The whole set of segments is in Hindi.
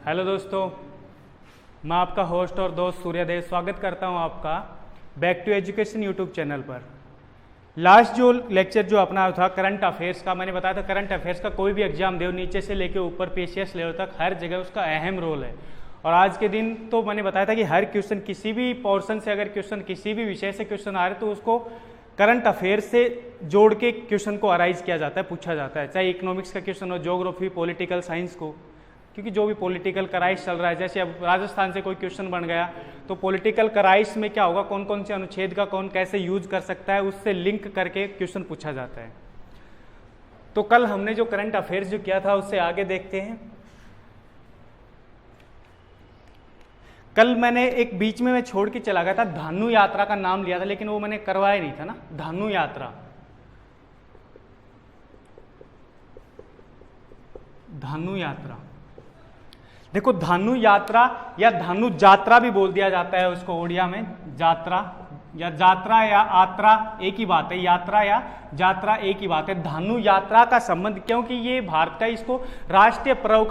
हेलो दोस्तों, मैं आपका होस्ट और दोस्त सूर्यदेव स्वागत करता हूं आपका back to education YouTube channel पर। लास्ट जो लेक्चर जो अपना था करंट अफेयर्स का, मैंने बताया था करंट अफेयर्स का कोई भी एग्जाम दे नीचे से लेके ऊपर पीसीएस लेवल तक हर जगह उसका अहम रोल है। और आज के दिन तो मैंने बताया था कि हर क्वेश्चन किसी भी पोर्शन से अगर क्वेश्चन किसी भी विषय से क्वेश्चन आ रहे तो उसको करंट अफेयर्स से जोड़ के क्वेश्चन को अराइज किया जाता है, पूछा जाता है, चाहे इकोनॉमिक्स का क्वेश्चन हो, ज्योग्राफी, पॉलिटिकल साइंस को, क्योंकि जो भी पॉलिटिकल क्राइसिस चल रहा है, जैसे अब राजस्थान से कोई क्वेश्चन बन गया तो पॉलिटिकल क्राइसिस में क्या होगा, कौन कौन से अनुच्छेद का कौन कैसे यूज कर सकता है, उससे लिंक करके क्वेश्चन पूछा जाता है। तो कल हमने जो करंट अफेयर्स जो किया था उससे आगे देखते हैं। कल मैंने एक बीच में मैं छोड़ के चला गया था, धानु यात्रा का नाम लिया था, लेकिन वो मैंने करवाया नहीं था ना। धानु यात्रा, धानु यात्रा, देखो धानु यात्रा या धानु जात्रा भी बोल दिया जाता है उसको ओडिया में, जात्रा या जात्रा या आत्रा एक ही बात है, यात्रा या जात्रा एक ही बात है। धानु यात्रा का संबंध, क्योंकि ये भारत का, इसको राष्ट्रीय पर्व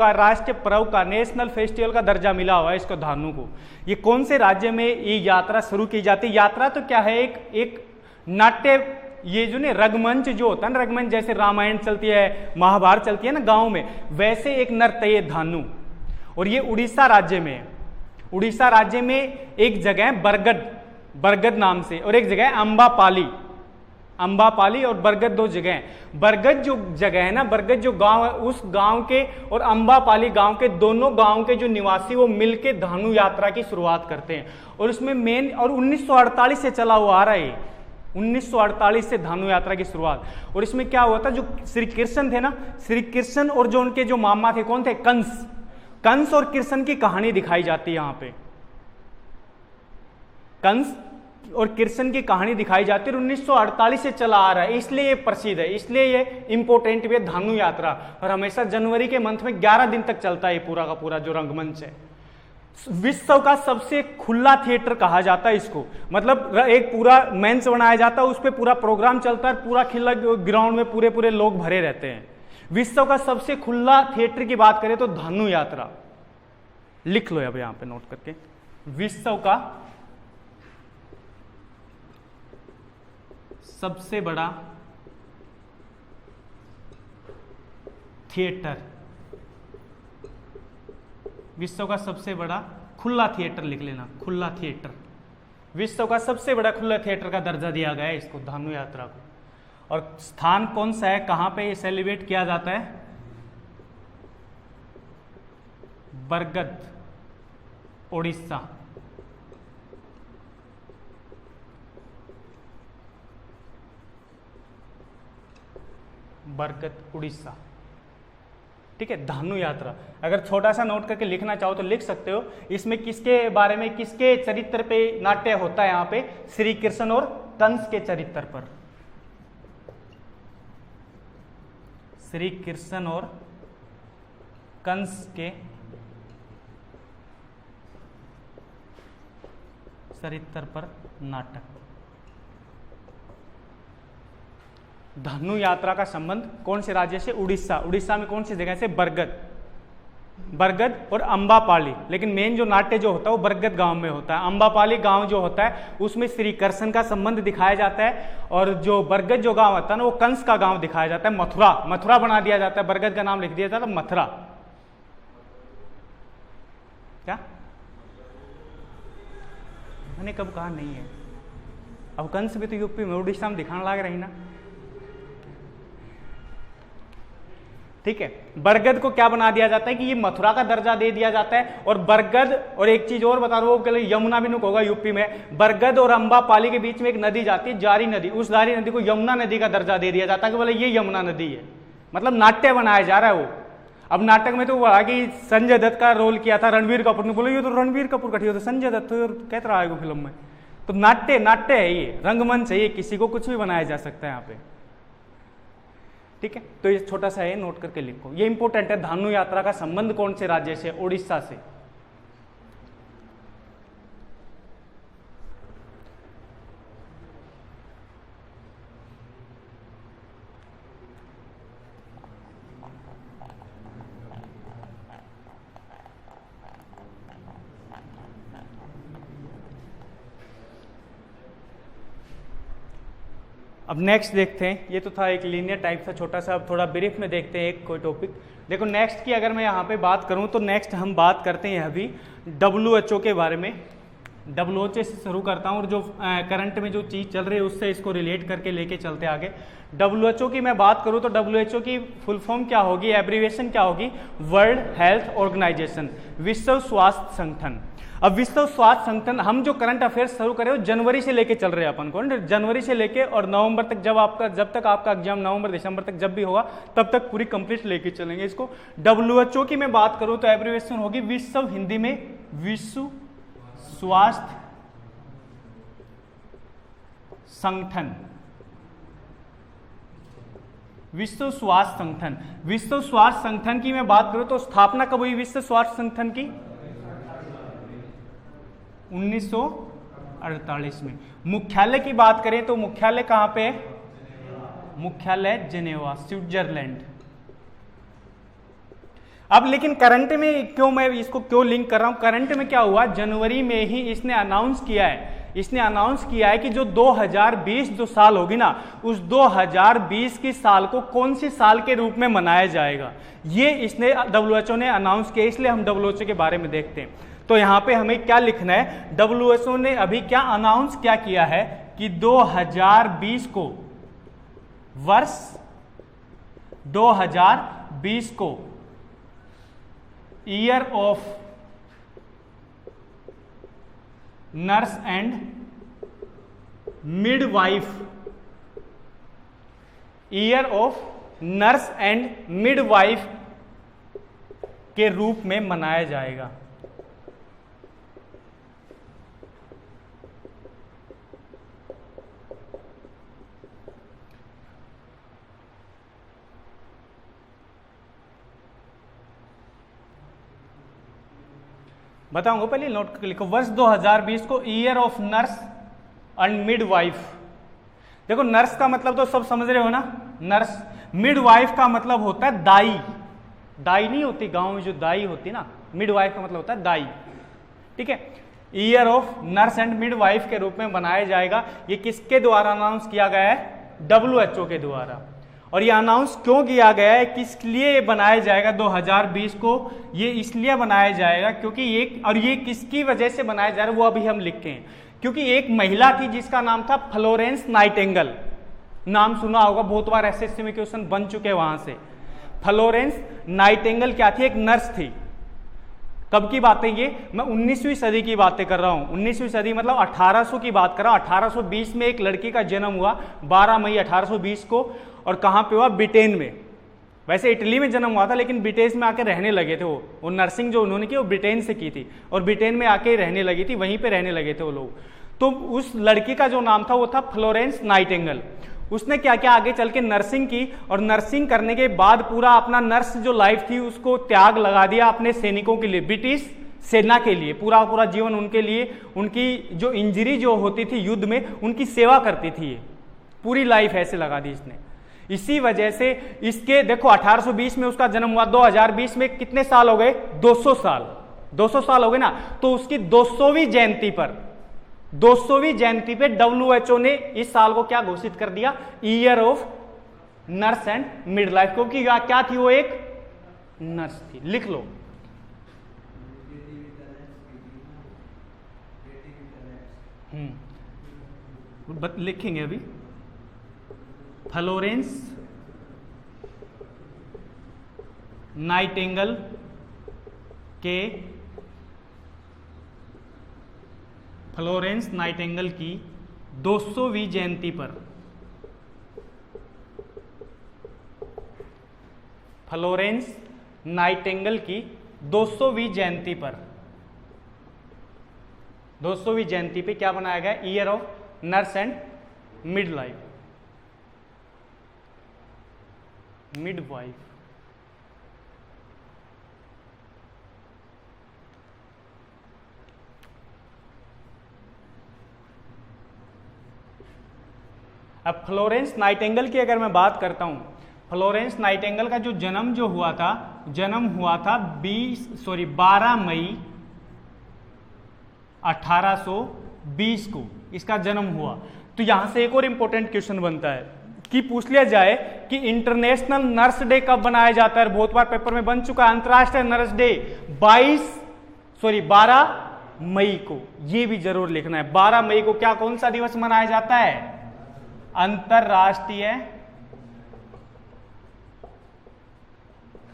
का नेशनल फेस्टिवल का दर्जा मिला हुआ है इसको, धानु को। ये कौन से राज्य में ये यात्रा शुरू की जाती है? यात्रा तो क्या है, एक नाट्य, ये जो ने रंगमंच जो होता है ना, रंगमंच जैसे रामायण चलती है, महाभारत चलती है ना गांव में, वैसे एक नृत्य है धानु। और ये उड़ीसा राज्य में है। उड़ीसा राज्य में एक जगह है बरगद नाम से, और एक जगह है अंबापाली और बरगद, दो जगह हैं। बरगद जो जगह है ना, बरगद जो गांव है, उस गांव के और अंबापाली गांव के, दोनों गांव के जो निवासी वो मिलके धानु यात्रा की शुरुआत करते हैं। और उसमें मेन, और 1948 से चला हुआ आ रहा है, 1948 से धानु यात्रा की शुरुआत। और इसमें क्या हुआ था, जो श्री कृष्ण थे ना, श्री कृष्ण और जो उनके जो मामा थे, कौन थे? कंस और कृष्ण की कहानी दिखाई जाती है यहाँ पे। कंस और कृष्ण की कहानी दिखाई जाती है, 1948 से चला आ रहा है, इसलिए ये प्रसिद्ध है, इसलिए ये इंपोर्टेंट भी है धानु यात्रा। और हमेशा जनवरी के मंथ में 11 दिन तक चलता है पूरा का पूरा जो रंगमंच है। विश्व का सबसे खुला थिएटर कहा जाता है इसको, मतलब एक पूरा मंच बनाया जाता है, उस पर पूरा प्रोग्राम चलता है, पूरा खिला ग्राउंड में पूरे लोग भरे रहते हैं। विश्व का सबसे खुला थिएटर की बात करें तो धानु यात्रा, लिख लो अब यहां पे नोट करके, विश्व का सबसे बड़ा थिएटर, विश्व का सबसे बड़ा खुला थिएटर लिख लेना, खुला थिएटर, विश्व का सबसे बड़ा खुला थिएटर का दर्जा दिया गया है इसको, धानु यात्रा को। और स्थान कौन सा है, कहां पे ये सेलिब्रेट किया जाता है? बरगद, उड़ीसा। बरगद, उड़ीसा, ठीक है। धानु यात्रा अगर छोटा सा नोट करके लिखना चाहो तो लिख सकते हो। इसमें किसके बारे में, किसके चरित्र पे नाट्य होता है? यहाँ पे श्री कृष्ण और कंस के चरित्र पर, श्री कृष्ण और कंस के चरित्र पर नाटक। धानु यात्रा का संबंध कौन से राज्य से? उड़ीसा। उड़ीसा में कौन सी जगह से? बरगद और अंबापाली। लेकिन मेन जो नाट्य जो होता है वो बरगद गांव में होता है। अंबापाली गांव जो होता है उसमें श्री कृष्ण का संबंध दिखाया जाता है, और जो बरगद जो गांव होता है ना, वो कंस का गांव दिखाया जाता है। मथुरा बना दिया जाता है, बरगद का नाम लिख दिया जाता है मथुरा। क्या मैंने कब कहा नहीं है? अब कंस भी तो यूपी में, उड़ीसा में दिखाने लग रही ना, ठीक है। बरगद को क्या बना दिया जाता है कि ये मथुरा का दर्जा दे दिया जाता है। और बरगद, और एक चीज और बता रहा हूं, यमुना भी नुक होगा यूपी में। बरगद और अंबापाली के बीच में एक नदी जाती है, जारी नदी, उस जारी नदी को यमुना नदी का दर्जा दे दिया जाता है कि बोले ये यमुना नदी है, मतलब नाट्य बनाया जा रहा है वो। अब नाटक में तो वो आगे संजय दत्त का रोल किया था रणवीर कपूर ने, बोले ये तो रणवीर कपूर कठी हो, तो संजय दत्त तो कहता रहा है फिल्म में। तो नाट्य है, ये रंगमंच है, ये किसी को कुछ भी बनाया जा सकता है यहाँ पे, ठीक है। तो ये छोटा सा है, नोट करके लिखो, ये इंपॉर्टेंट है। धानु यात्रा का संबंध कौन से राज्य से? उड़ीसा से। अब नेक्स्ट देखते हैं, ये तो था एक लीनियर टाइप सा छोटा सा, अब थोड़ा ब्रीफ में देखते हैं एक कोई टॉपिक। देखो नेक्स्ट की अगर मैं यहाँ पे बात करूँ तो नेक्स्ट हम बात करते हैं अभी WHO के बारे में। WHO से शुरू करता हूँ और जो करंट में जो चीज़ चल रही है उससे इसको रिलेट करके लेके चलते आगे। WHO की मैं बात करूँ तो WHO की फुल फॉर्म क्या होगी, एब्रीविएशन क्या होगी, वर्ल्ड हेल्थ ऑर्गेनाइजेशन, विश्व स्वास्थ्य संगठन। अब विश्व स्वास्थ्य संगठन, हम जो करंट अफेयर्स शुरू करें वो जनवरी से लेके चल रहे हैं अपन को, जनवरी से लेके और नवंबर तक, जब तक आपका एग्जाम नवंबर दिसंबर तक जब भी होगा तब तक पूरी कंप्लीट लेके चलेंगे इसको। WHO की मैं बात करूं तो एब्रीविएशन होगी विश्व, हिंदी में विश्व स्वास्थ्य संगठन, विश्व स्वास्थ्य संगठन। विश्व स्वास्थ्य संगठन की मैं बात करूं तो स्थापना कब हुई विश्व स्वास्थ्य संगठन की, 1948 में। मुख्यालय की बात करें तो मुख्यालय कहां पे, मुख्यालय जेनेवा, स्विट्जरलैंड। अब लेकिन करंट में क्यों मैं इसको क्यों लिंक कर रहा हूं, करंट में क्या हुआ, जनवरी में ही इसने अनाउंस किया है कि जो 2020 जो साल होगी ना, उस 2020 की साल को कौन सी साल के रूप में मनाया जाएगा, ये इसने WHO ने अनाउंस किया। इसलिए हम WHO के बारे में देखते हैं। तो यहां पे हमें क्या लिखना है, WHO ने अभी क्या अनाउंस क्या किया है कि 2020 को, वर्ष 2020 को year of nurse and midwife, year of nurse and midwife के रूप में मनाया जाएगा। बताऊंगा, पहले नोट करके लिखो, वर्ष 2020 को year of nurse and midwife. देखो नर्स का मतलब तो सब समझ रहे हो ना, नर्स। मिडवाइफ का मतलब होता है दाई, दाई नहीं होती गांव में जो दाई होती ना, मिडवाइफ का मतलब होता है दाई, ठीक है। Year of nurse and midwife के रूप में मनाया जाएगा। ये किसके द्वारा अनाउंस किया गया है, WHO के द्वारा। और ये अनाउंस क्यों किया गया है, किस लिए बनाया जाएगा 2020 को, ये इसलिए बनाया जाएगा क्योंकि ये किसकी वजह से बनाया जा रहा है वो अभी हम लिखते हैं। क्योंकि एक महिला थी जिसका नाम था फ्लोरेंस नाइटिंगेल, नाम सुना होगा, बहुत बार SSC में क्वेश्चन बन चुके हैं वहां से। फ्लोरेंस नाइटिंगेल क्या थी, एक नर्स थी। कब की बातें ये, मैं 19वीं सदी की बातें कर रहा हूं। 19वीं सदी मतलब 1800 की बात कर रहा हूं। 1820 में एक लड़की का जन्म हुआ 12 मई 1820 को, और कहां पे हुआ, ब्रिटेन में। वैसे इटली में जन्म हुआ था लेकिन ब्रिटेन में आके रहने लगे थे वो नर्सिंग जो उन्होंने की वो ब्रिटेन से की थी और ब्रिटेन में आके रहने लगी थी, वहीं पे रहने लगे थे वो लोग। तो उस लड़की का जो नाम था वो था फ्लोरेंस नाइटिंगेल। उसने क्या क्या आगे चल के नर्सिंग की, और नर्सिंग करने के बाद पूरा अपना नर्स जो लाइफ थी उसको त्याग लगा दिया अपने सैनिकों के लिए, ब्रिटिश सेना के लिए। पूरा जीवन उनके लिए, उनकी जो इंजरी जो होती थी युद्ध में उनकी सेवा करती थी, ये पूरी लाइफ ऐसे लगा दी इसने। इसी वजह से इसके देखो 1820 में उसका जन्म हुआ, 2020 में कितने साल हो गए, 200 साल, 200 साल हो गए ना। तो उसकी 200वीं जयंती पर, 200वीं जयंती पे WHO ने इस साल को क्या घोषित कर दिया, year of nurse and midwife, क्योंकि क्या थी वो, एक नर्स थी। लिख लो, लिखेंगे अभी। फ्लोरेंस नाइटिंगेल के, फ्लोरेंस नाइटिंगेल की 200वीं जयंती पर, फ्लोरेंस नाइटिंगेल की 200वीं जयंती पर, 200वीं जयंती पे क्या बनाया गया, year of nurse and midwife, midwife. अब फ्लोरेंस नाइटिंगेल की अगर मैं बात करता हूं, फ्लोरेंस नाइटिंगेल का जो जन्म हुआ था 12 मई 1820 को इसका जन्म हुआ। तो यहां से एक और इंपॉर्टेंट क्वेश्चन बनता है कि पूछ लिया जाए कि इंटरनेशनल नर्स डे कब बनाया जाता है। बहुत बार पेपर में बन चुका है, अंतरराष्ट्रीय नर्स डे 12 मई को। ये भी जरूर लिखना है, 12 मई को क्या कौन सा दिवस मनाया जाता है? अंतरराष्ट्रीय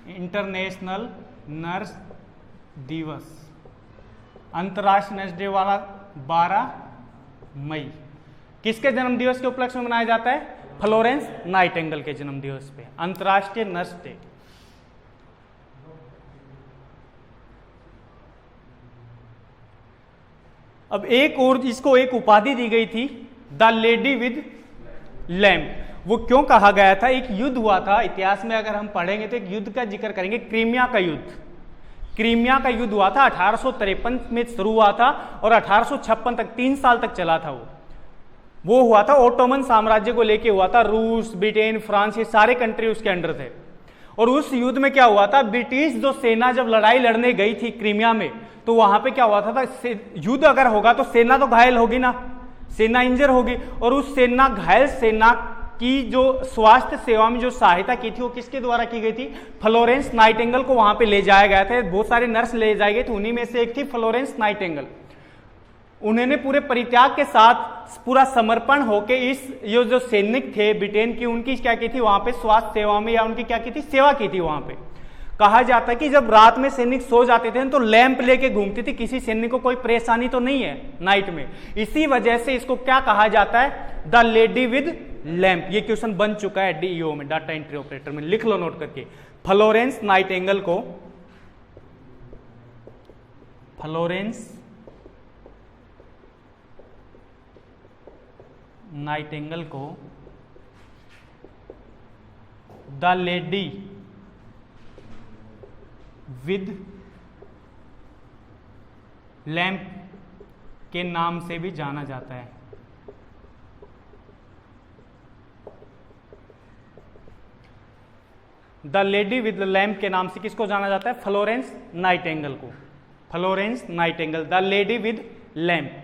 इंटरनेशनल नर्स दिवस। अंतरराष्ट्रीय नर्स डे वाला 12 मई किसके जन्म दिवस के उपलक्ष्य में मनाया जाता है? फ्लोरेंस नाइटिंगेल के जन्म दिवस पे अंतरराष्ट्रीय नर्स डे। अब एक और इसको एक उपाधि दी गई थी, द लेडी विद लैम्प। वो क्यों कहा गया था? एक युद्ध हुआ था इतिहास में, अगर हम पढ़ेंगे तो एक युद्ध का जिक्र करेंगे, क्रीमिया का युद्ध। क्रीमिया का युद्ध हुआ था 1853 में शुरू हुआ था और 1856 तक 3 साल तक चला था। वो हुआ था ओटोमन साम्राज्य को लेके हुआ था। रूस, ब्रिटेन, फ्रांस, ये सारे कंट्री उसके अंडर थे। और उस युद्ध में क्या हुआ था? ब्रिटिश जो सेना जब लड़ाई लड़ने गई थी क्रीमिया में, तो वहां पे क्या हुआ था युद्ध अगर होगा तो सेना तो घायल होगी ना, सेना इंजर होगी। और उस सेना घायल सेना की जो स्वास्थ्य सेवा में जो सहायता की थी वो किसके द्वारा की गई थी? फ्लोरेंस नाइटिंगेल को वहां पे ले जाया गया था। बहुत सारे नर्स ले जाए गए थे, उन्हीं में से एक थी फ्लोरेंस नाइटिंगेल। उन्होंने पूरे परित्याग के साथ पूरा समर्पण होके इस ये जो सैनिक थे ब्रिटेन की, उनकी क्या की थी वहां पे स्वास्थ्य सेवा में, या उनकी क्या की थी सेवा की थी। वहां पे कहा जाता है कि जब रात में सैनिक सो जाते थे तो लैंप लेके घूमती थी, किसी सैनिक को कोई परेशानी तो नहीं है नाइट में। इसी वजह से इसको क्या कहा जाता है? The lady with lamp. ये क्वेश्चन बन चुका है डीईओ में, डाटा एंट्री ऑपरेटर में, लिख लो नोट करके। फ्लोरेंस नाइटिंगेल को, फ्लोरेंस नाइटिंगेल को द लेडी विद लैंप के नाम से भी जाना जाता है। द लेडी विद लैंप के नाम से किसको जाना जाता है? फ्लोरेंस नाइटिंगेल को। Florence Nightingale, the lady with lamp.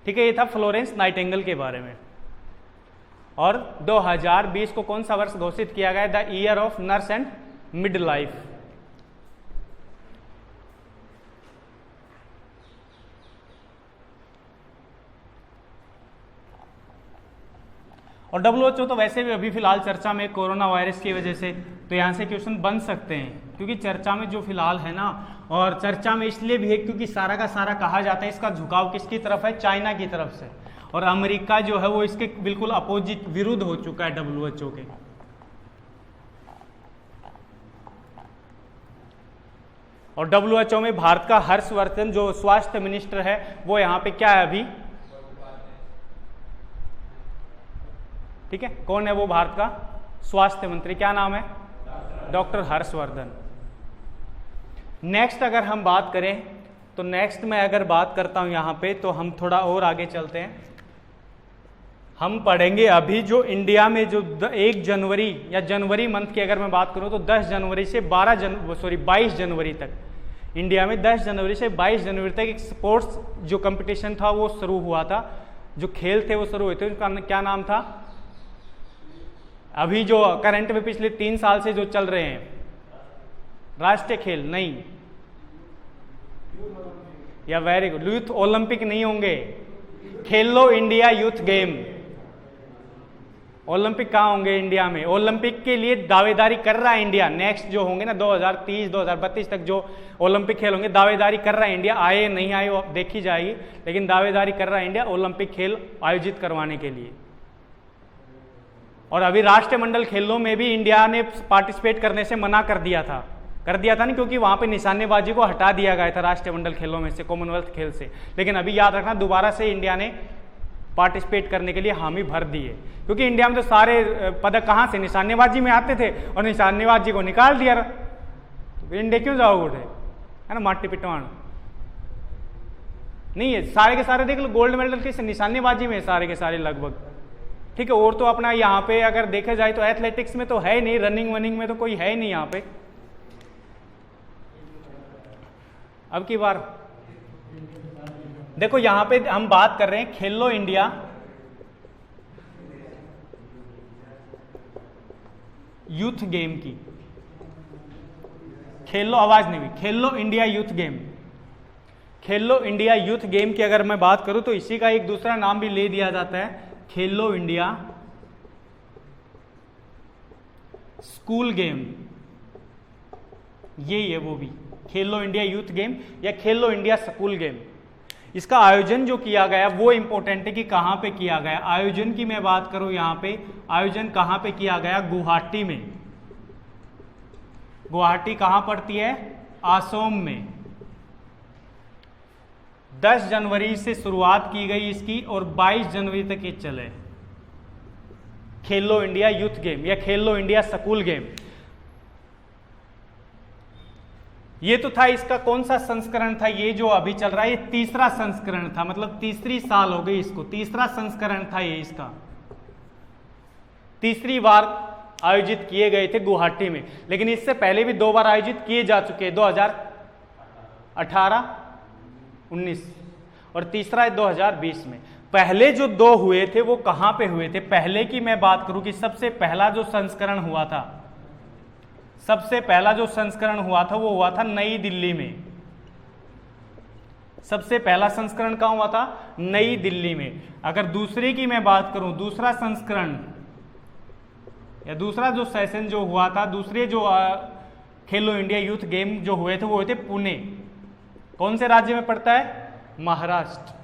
ठीक है, ये था फ्लोरेंस नाइटिंगेल के बारे में। और 2020 को कौन सा वर्ष घोषित किया गया? The year of nurse and midwife. और WHO तो वैसे भी अभी फिलहाल चर्चा में कोरोना वायरस की वजह से, तो यहाँ से क्वेश्चन बन सकते हैं, क्योंकि चर्चा में जो फिलहाल है ना, और चर्चा में इसलिए भी है क्योंकि सारा का सारा कहा जाता है इसका झुकाव किसकी तरफ है? चाइना की तरफ से। और अमेरिका जो है वो इसके बिल्कुल अपोजिट, विरुद्ध हो चुका है WHO के। और WHO में भारत का हर्षवर्धन जो स्वास्थ्य मिनिस्टर है वो यहाँ पे क्या है अभी? ठीक है, कौन है वो भारत का स्वास्थ्य मंत्री? क्या नाम है? डॉक्टर हर्षवर्धन। नेक्स्ट अगर हम बात करें तो नेक्स्ट में अगर बात करता हूं यहां पे, तो हम थोड़ा और आगे चलते हैं। हम पढ़ेंगे अभी जो इंडिया में जो 1 जनवरी या जनवरी मंथ की अगर मैं बात करूं तो 10 जनवरी से 22 जनवरी तक, इंडिया में 10 जनवरी से 22 जनवरी तक एक स्पोर्ट्स जो कंपटीशन था वो शुरू हुआ था, जो खेल थे वो शुरू हुए थे। उनका क्या नाम था? अभी जो करंट में पिछले 3 साल से जो चल रहे हैं, राष्ट्रीय खेल नहीं, या वेरी गुड, यूथ ओलंपिक नहीं होंगे, खेलो इंडिया यूथ गेम। ओलंपिक कहाँ होंगे इंडिया में? ओलंपिक के लिए दावेदारी कर रहा है इंडिया। नेक्स्ट जो होंगे ना 2030 2032 तक जो ओलंपिक खेल होंगे, दावेदारी कर रहा है इंडिया। आए नहीं आए वो देखी जाएगी, लेकिन दावेदारी कर रहा है इंडिया ओलंपिक खेल आयोजित करवाने के लिए। और अभी राष्ट्रमंडल खेलों में भी इंडिया ने पार्टिसिपेट करने से मना कर दिया था ना, क्योंकि वहां पे निशानेबाजी को हटा दिया गया था राष्ट्रमंडल खेलों में से, कॉमनवेल्थ खेल से। लेकिन अभी याद रखना दोबारा से इंडिया ने पार्टिसिपेट करने के लिए हामी भर दी है, क्योंकि इंडिया में तो सारे पदक कहाँ से? निशानेबाजी में आते थे, और निशानेबाजी को निकाल दिया। तो इंडिया क्यों जाओगे उठे, है ना, माटी पिटवाण नहीं है। सारे के सारे देख लो गोल्ड मेडल किस निशानेबाजी में, सारे के सारे लगभग। ठीक है, और तो अपना यहाँ पे अगर देखा जाए तो एथलेटिक्स में तो है नहीं, रनिंग वनिंग में तो कोई है नहीं यहाँ पे। अब की बार देखो यहाँ पे हम बात कर रहे हैं खेलो इंडिया यूथ गेम की, खेलो, आवाज नहीं हुई, खेलो इंडिया यूथ गेम, खेलो इंडिया यूथ गेम की अगर मैं बात करूं तो इसी का एक दूसरा नाम भी ले दिया जाता है, खेलो इंडिया स्कूल गेम। यही है वो भी, खेलो इंडिया यूथ गेम या खेलो इंडिया स्कूल गेम। इसका आयोजन जो किया गया वो इंपॉर्टेंट है कि कहां पे किया गया। आयोजन की मैं बात करूं, यहां पे आयोजन कहां पे किया गया, गुवाहाटी में। गुवाहाटी कहां पड़ती है, असम में। 10 जनवरी से शुरुआत की गई इसकी और 22 जनवरी तक ये चले, खेलो इंडिया यूथ गेम या खेलो इंडिया स्कूल गेम। ये तो था इसका कौन सा संस्करण था, ये जो अभी चल रहा है ये तीसरा संस्करण था, मतलब तीसरी साल हो गई इसको, तीसरा संस्करण था ये इसका, तीसरी बार आयोजित किए गए थे गुवाहाटी में। लेकिन इससे पहले भी 2 बार आयोजित किए जा चुके हैं, 2018, 19 और तीसरा है 2020 में। पहले जो 2 हुए थे वो कहां पे हुए थे, पहले की मैं बात करूं कि सबसे पहला जो संस्करण हुआ था, सबसे पहला जो संस्करण हुआ था वो हुआ था नई दिल्ली में। सबसे पहला संस्करण कहां हुआ था, नई दिल्ली में। अगर दूसरे की मैं बात करूं, दूसरा संस्करण या दूसरा जो सेशन जो हुआ था, दूसरे जो खेलो इंडिया यूथ गेम जो हुए थे वो हुए थे पुणे। कौन से राज्य में पड़ता है, महाराष्ट्र।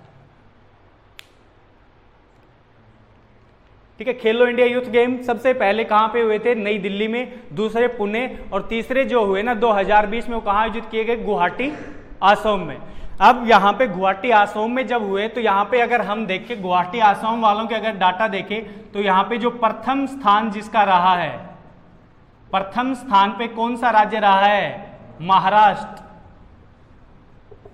ठीक है, खेलो इंडिया यूथ गेम सबसे पहले कहां पे हुए थे, नई दिल्ली में, दूसरे पुणे और तीसरे जो हुए ना 2020 में वो कहां आयोजित किए गए, गुवाहाटी असम में। अब यहां पे गुवाहाटी असम में जब हुए तो यहां पे अगर हम देखें गुवाहाटी असम वालों के अगर डाटा देखें तो यहां पे जो प्रथम स्थान जिसका रहा है, प्रथम स्थान पे कौन सा राज्य रहा है, महाराष्ट्र।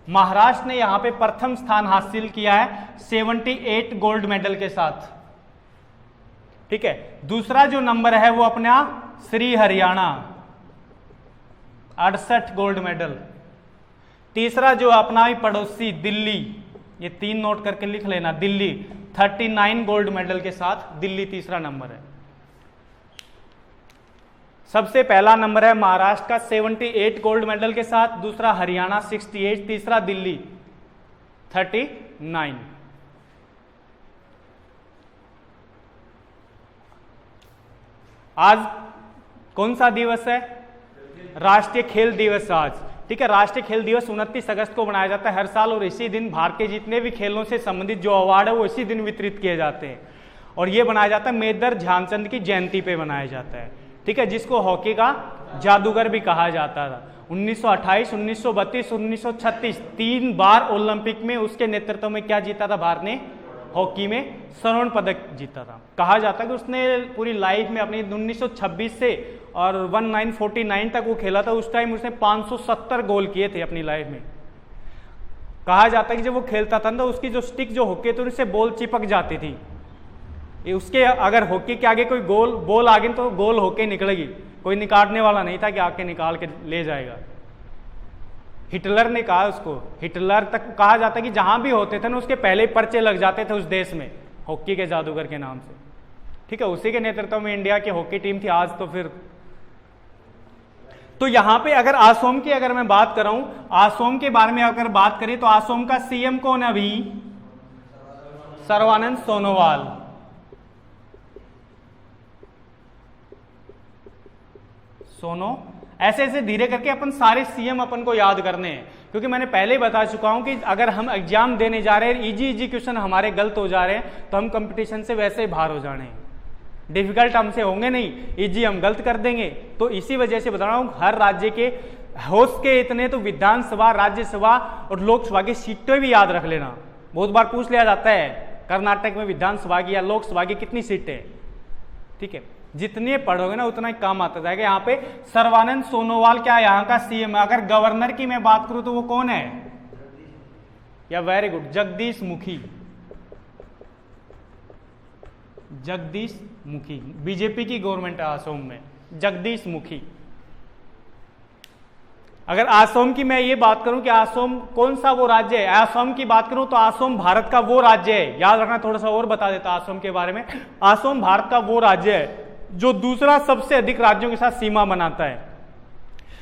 महाराष्ट्र ने यहां पे प्रथम स्थान हासिल किया है 78 गोल्ड मेडल के साथ। ठीक है, दूसरा जो नंबर है वो अपना श्री हरियाणा 68 गोल्ड मेडल। तीसरा जो अपना ही पड़ोसी दिल्ली, ये 3 नोट करके लिख लेना, दिल्ली 39 गोल्ड मेडल के साथ दिल्ली तीसरा नंबर है। सबसे पहला नंबर है महाराष्ट्र का 78 गोल्ड मेडल के साथ, दूसरा हरियाणा 68, तीसरा दिल्ली 39। आज कौन सा दिवस है, राष्ट्रीय खेल दिवस आज। ठीक है, राष्ट्रीय खेल दिवस 29 अगस्त को मनाया जाता है हर साल और इसी दिन भारत के जितने भी खेलों से संबंधित जो अवार्ड है वो इसी दिन वितरित किए जाते हैं। और ये बनाया जाता है मेजर ध्यानचंद की जयंती पे बनाया जाता है। ठीक है, जिसको हॉकी का जादूगर भी कहा जाता था। 1928, 1932, 1936 3 बार ओलंपिक में उसके नेतृत्व में क्या जीता था भारत ने, हॉकी में स्वर्ण पदक जीता था। कहा जाता है कि उसने पूरी लाइफ में अपनी 1926 से और 1949 तक वो खेला था, उस टाइम उसने 570 गोल किए थे अपनी लाइफ में। कहा जाता है कि जब वो खेलता था ना तो उसकी जो स्टिक जो हॉकी थी उससे बॉल चिपक जाती थी, उसके अगर हॉकी के आगे कोई गोल बॉल आ गई तो गोल होके निकलेगी, कोई निकालने वाला नहीं था कि आके निकाल के ले जाएगा। हिटलर ने कहा उसको, हिटलर तक कहा जाता है कि जहां भी होते थे ना उसके पहले पर्चे लग जाते थे उस देश में हॉकी के जादूगर के नाम से। ठीक है, उसी के नेतृत्व में इंडिया की हॉकी टीम थी। आज तो फिर तो यहां पे अगर असम की अगर मैं बात कर रहा हूं, असम के बारे में अगर बात करें तो असम का सीएम कौन है अभी, सर्बानंद सोनोवाल। सोनो ऐसे ऐसे धीरे करके अपन सारे सीएम अपन को याद करने हैं, क्योंकि मैंने पहले ही बता चुका हूं कि अगर हम एग्जाम देने जा रहे हैं, इजी क्वेश्चन हमारे गलत हो जा रहे हैं तो हम कंपटीशन से वैसे ही बाहर हो जाने हैं। डिफिकल्ट हमसे होंगे नहीं, इजी हम गलत कर देंगे। तो इसी वजह से बता रहा हूं, हर राज्य के होश के इतने तो विधानसभा, राज्यसभा और लोकसभा की सीटें भी याद रख लेना। बहुत बार पूछ लिया जाता है कर्नाटक में विधानसभा की या लोकसभा की कितनी सीटें। ठीक है, जितने पढ़ोगे ना उतना ही काम आता जाएगा। यहाँ पे सर्बानंद सोनोवाल क्या यहाँ का सीएम है। अगर गवर्नर की मैं बात करूं तो वो कौन है, या very good, Jagdish Mukhi. Jagdish Mukhi, BJP की गवर्नमेंट है असम में, जगदीश मुखी। अगर असम की मैं ये बात करूं कि असम कौन सा वो राज्य है, असम की बात करूं तो असम भारत का वो राज्य है। याद रखना, थोड़ा सा और बता देता असम के बारे में। असम भारत का वो राज्य है जो दूसरा सबसे अधिक राज्यों के साथ सीमा बनाता है।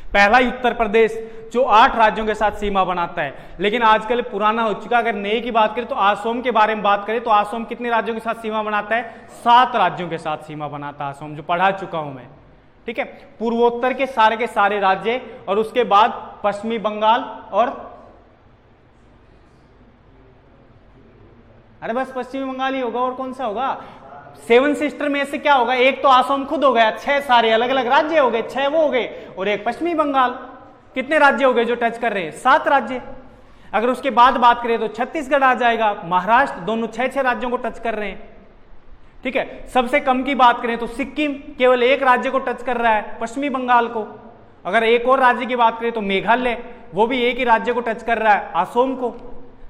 पहला ही उत्तर प्रदेश जो 8 राज्यों के साथ सीमा बनाता है, लेकिन आजकल पुराना हो चुका। अगर नए की बात करें तो असम के बारे में बात करें तो असम कितने राज्यों के साथ सीमा बनाता है? 7 राज्यों के साथ सीमा बनाता है असम, जो पढ़ा चुका हूं मैं। ठीक है, पूर्वोत्तर के सारे राज्य, और उसके बाद पश्चिमी बंगाल और अरे बस पश्चिमी बंगाल ही होगा, और कौन सा होगा? 7 सिस्टर में से क्या होगा? एक तो असम खुद हो गया, 6 सारे अलग अलग राज्य हो गए, 6 वो हो गए, और एक पश्चिमी बंगाल। कितने राज्य हो गए जो टच कर रहे हैं? 7 राज्य। अगर उसके बाद बात करें तो छत्तीसगढ़ आ जाएगा, महाराष्ट्र, दोनों 6 राज्यों को टच कर रहे हैं। ठीक है, सबसे कम की बात करें तो सिक्किम केवल 1 राज्य को टच कर रहा है, पश्चिमी बंगाल को। अगर एक और राज्य की बात करें तो मेघालय, वो भी एक ही राज्य को टच कर रहा है, असम को।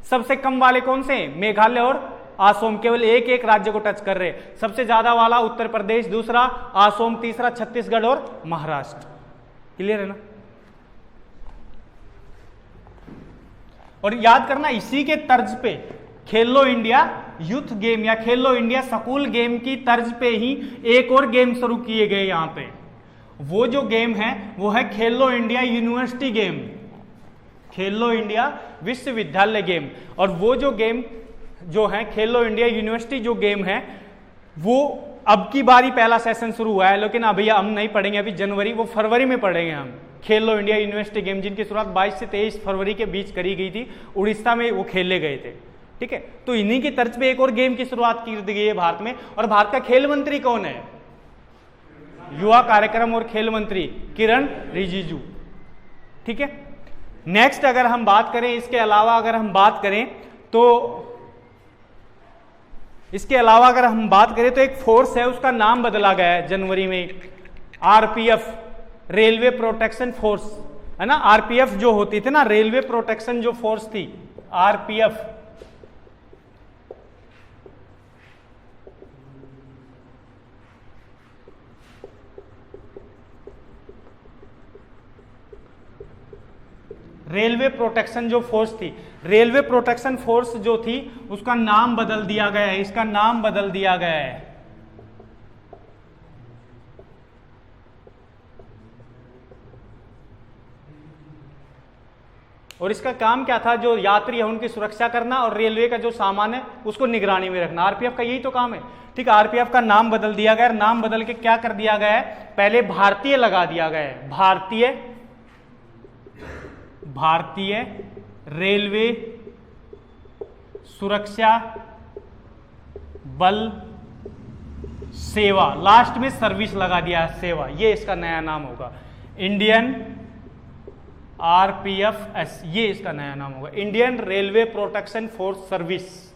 सबसे कम वाले कौन से? मेघालय और असम, केवल एक राज्य को टच कर रहे। सबसे ज्यादा वाला उत्तर प्रदेश, दूसरा असम, तीसरा छत्तीसगढ़ और महाराष्ट्र। क्लियर है ना? और याद करना, इसी के तर्ज पे खेलो इंडिया यूथ गेम या खेलो इंडिया स्कूल गेम की तर्ज पे ही एक और गेम शुरू किए गए यहां पे। वो जो गेम है वो है खेलो इंडिया यूनिवर्सिटी गेम, खेलो इंडिया विश्वविद्यालय गेम। और वो जो गेम जो है खेलो इंडिया यूनिवर्सिटी जो गेम है, वो अब की बारी पहला सेशन शुरू हुआ है, लेकिन अभी हम नहीं पढ़ेंगे, अभी जनवरी, वो फरवरी में पढ़ेंगे हम। खेलो इंडिया यूनिवर्सिटी गेम, जिनकी शुरुआत 22 से 23 फरवरी के बीच करी गई थी, उड़ीसा में वो खेले गए थे। ठीक है, तो इन्हीं की तर्ज पे एक और गेम की शुरुआत की गई है भारत में। और भारत का खेल मंत्री कौन है? युवा कार्यक्रम और खेल मंत्री किरण रिजिजू। ठीक है, नेक्स्ट अगर हम बात करें, इसके अलावा अगर हम बात करें तो एक फोर्स है, उसका नाम बदला गया है जनवरी में, आरपीएफ, रेलवे प्रोटेक्शन फोर्स, है ना। आरपीएफ जो होती थी ना, रेलवे प्रोटेक्शन जो फोर्स थी, आरपीएफ, रेलवे प्रोटेक्शन जो फोर्स थी, रेलवे प्रोटेक्शन फोर्स जो थी, उसका नाम बदल दिया गया है, इसका नाम बदल दिया गया है। और इसका काम क्या था? जो यात्री है उनकी सुरक्षा करना और रेलवे का जो सामान है उसको निगरानी में रखना। आरपीएफ का यही तो काम है। ठीक है, आरपीएफ का नाम बदल दिया गया, नाम बदल के क्या कर दिया गया है? पहले भारतीय लगा दिया गया है, भारतीय रेलवे सुरक्षा बल सेवा, लास्ट में सर्विस लगा दिया है, सेवा, ये इसका नया नाम होगा। इंडियन आरपीएफएस, ये इसका नया नाम होगा, Indian railway protection force service,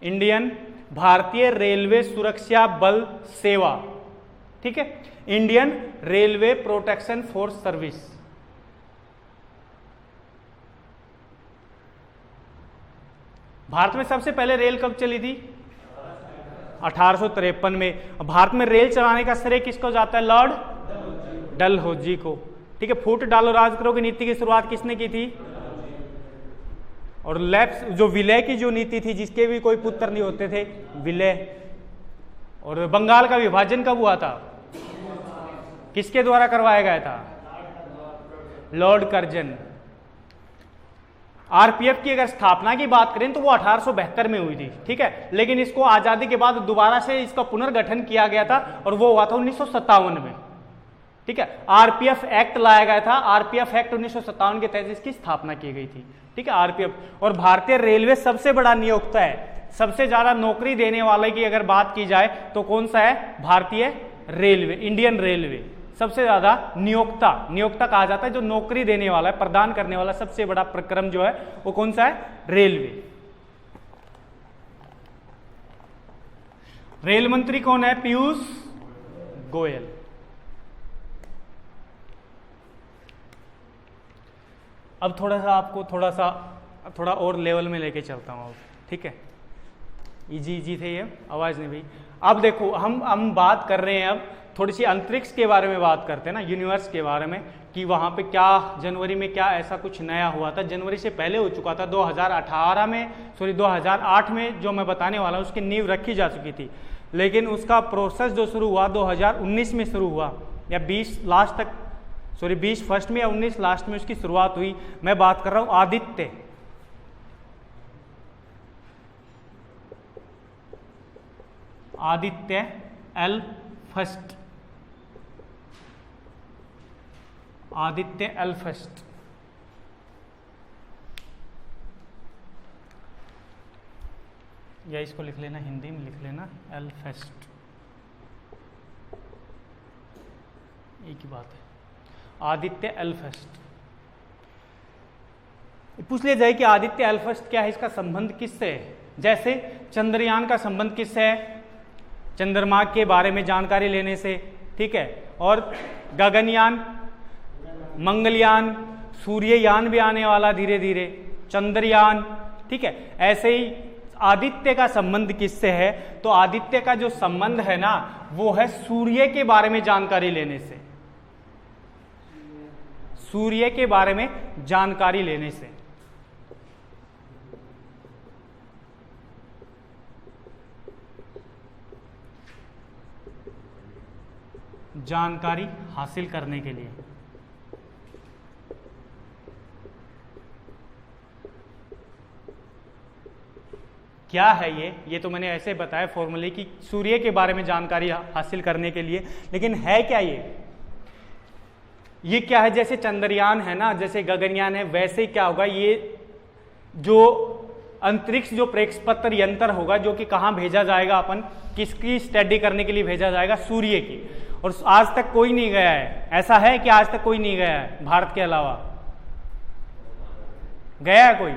Indian भारतीय रेलवे सुरक्षा बल सेवा। ठीक है, Indian railway protection force service. Bharat में सबसे पहले रेल कब चली थी? 1853 में। भारत में रेल चलाने का श्रेय किसको जाता है? लॉर्ड डलहौजी को। ठीक है, फूट डालो राज करो की नीति की शुरुआत किसने की थी? और लैप्स जो विलय की जो नीति थी, जिसके भी कोई पुत्र नहीं होते थे, विलय। और बंगाल का विभाजन कब हुआ था? किसके द्वारा करवाया गया था? Lord Curzon. आरपीएफ की अगर स्थापना की बात करें तो वो 1872 में हुई थी। ठीक है, लेकिन इसको आजादी के बाद दोबारा से इसका पुनर्गठन किया गया था और वो हुआ था 1957 में। ठीक है, आरपीएफ एक्ट लाया गया था, आरपीएफ एक्ट 1957 के तहत इसकी स्थापना की गई थी। ठीक है, आरपीएफ। और भारतीय रेलवे सबसे बड़ा नियोक्ता है, सबसे ज्यादा नौकरी देने वाले की अगर बात की जाए तो कौन सा है? भारतीय रेलवे, इंडियन रेलवे सबसे ज्यादा नियोक्ता कहा जाता है, जो नौकरी देने वाला है, प्रदान करने वाला सबसे बड़ा प्रक्रम जो है वो कौन सा है? रेलवे। रेल मंत्री कौन है? पीयूष गोयल। अब आपको थोड़ा और लेवल में लेके चलता हूं अब। ठीक है, इजी थे ये, आवाज नहीं भाई। अब देखो, हम बात कर रहे हैं, अब थोड़ी सी अंतरिक्ष के बारे में बात करते हैं ना, यूनिवर्स के बारे में, कि वहाँ पे क्या जनवरी में क्या ऐसा कुछ नया हुआ था। जनवरी से पहले हो चुका था, 2008 में जो मैं बताने वाला हूँ उसकी नींव रखी जा चुकी थी। लेकिन उसका प्रोसेस जो शुरू हुआ 2019 में शुरू हुआ, या 20 लास्ट तक, सॉरी 20 फर्स्ट में या 19 लास्ट में उसकी शुरुआत हुई। मैं बात कर रहा हूं Aditya, Aditya L first, Aditya L first. या इसको लिख लेना, हिंदी में लिख लेना एल फर्स्ट, एक ही बात है, आदित्य एल फर्स्ट। पूछ लिया जाए कि आदित्य एल फर्स्ट क्या है, इसका संबंध किससे है? जैसे चंद्रयान का संबंध किससे है? चंद्रमा के बारे में जानकारी लेने से, ठीक है। और गगनयान, मंगलयान, सूर्ययान भी आने वाला धीरे धीरे, चंद्रयान, ठीक है। ऐसे ही आदित्य का संबंध किससे है? तो आदित्य का जो संबंध है ना, वो है सूर्य के बारे में जानकारी लेने से, सूर्य के बारे में जानकारी लेने से। जानकारी हासिल करने के लिए। क्या है ये तो मैंने ऐसे बताया फॉर्मली कि सूर्य के बारे में जानकारी हासिल करने के लिए, लेकिन है क्या ये क्या है? जैसे चंद्रयान है ना, जैसे गगनयान है, वैसे ही क्या होगा, ये जो अंतरिक्ष जो प्रेक्षपत्र यंत्र होगा, जो कि कहाँ भेजा जाएगा, अपन किसकी स्टडी करने के लिए भेजा जाएगा? सूर्य की। और आज तक कोई नहीं गया है, ऐसा है कि आज तक कोई नहीं गया है भारत के अलावा? गया है कोई?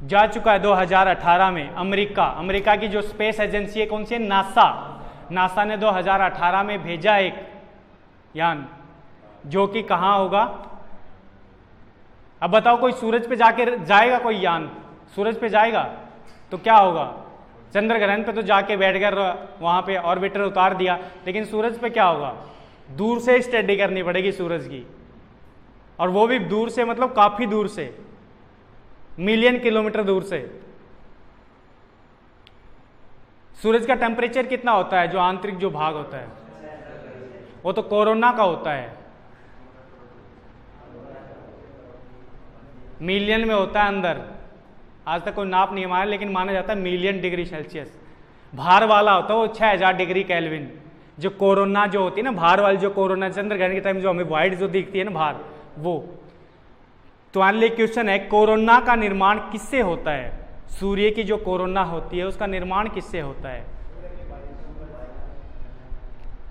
जा चुका है 2018 में अमेरिका की जो स्पेस एजेंसी है, कौन सी है? नासा ने 2018 में भेजा एक यान, जो कि कहां होगा? अब बताओ, कोई सूरज पे जाएगा कोई यान? सूरज पे जाएगा तो क्या होगा? चंद्र ग्रहण पे तो जाके बैठ कर वहां पे ऑर्बिटर उतार दिया, लेकिन सूरज पे क्या होगा? दूर से स्टडी करनी पड़ेगी सूरज की, और वो भी दूर से मतलब काफी दूर से, मिलियन किलोमीटर दूर से। सूरज का टेम्परेचर कितना होता है? जो आंतरिक जो भाग होता है वो तो कोरोना का होता है, मिलियन में होता है अंदर। आज तक कोई नाप नहीं माना, लेकिन माना जाता है मिलियन डिग्री सेल्सियस। बाहर वाला होता है वो 6000 डिग्री केल्विन। जो कोरोना जो होती है ना, बाहर वाली जो कोरोना, चंद्र ग्रहण के टाइम जो हमें व्हाइट जो दिखती है ना बाहर, वो। तो आने लिए क्वेश्चन है, कोरोना का निर्माण किससे होता है? सूर्य की जो कोरोना होती है उसका निर्माण किससे होता है?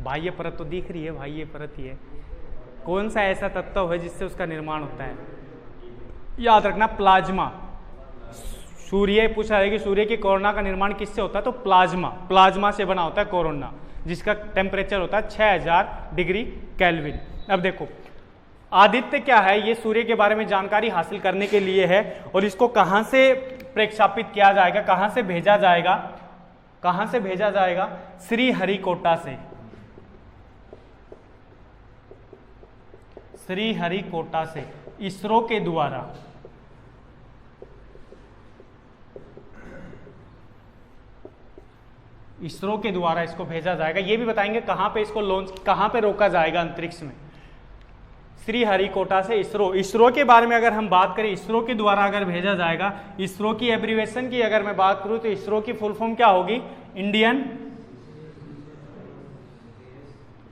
बाह्य परत तो दिख रही है, बाह्य परत ही है। कौन सा ऐसा तत्व है जिससे उसका निर्माण होता है? याद रखना, प्लाज्मा। सूर्य पूछा है कि सूर्य की कोरोना का निर्माण किससे होता है? तो प्लाज्मा से बना होता है कोरोना, जिसका टेम्परेचर होता है 6000 डिग्री केल्विन। अब देखो, आदित्य क्या है? ये सूर्य के बारे में जानकारी हासिल करने के लिए है, और इसको कहां से प्रेक्षापित किया जाएगा, कहां से भेजा जाएगा? कहां से भेजा जाएगा? श्रीहरिकोटा से। श्रीहरिकोटा से इसरो के द्वारा। इसरो के द्वारा इसको भेजा जाएगा। ये भी बताएंगे कहां पे इसको लॉन्च, कहां पे रोका जाएगा अंतरिक्ष में। श्रीहरिकोटा से इसरो के बारे में अगर हम बात करें, इसरो के द्वारा अगर भेजा जाएगा, इसरो की एब्रीवेशन की अगर मैं बात करूं तो इसरो की फुल फॉर्म क्या होगी? Indian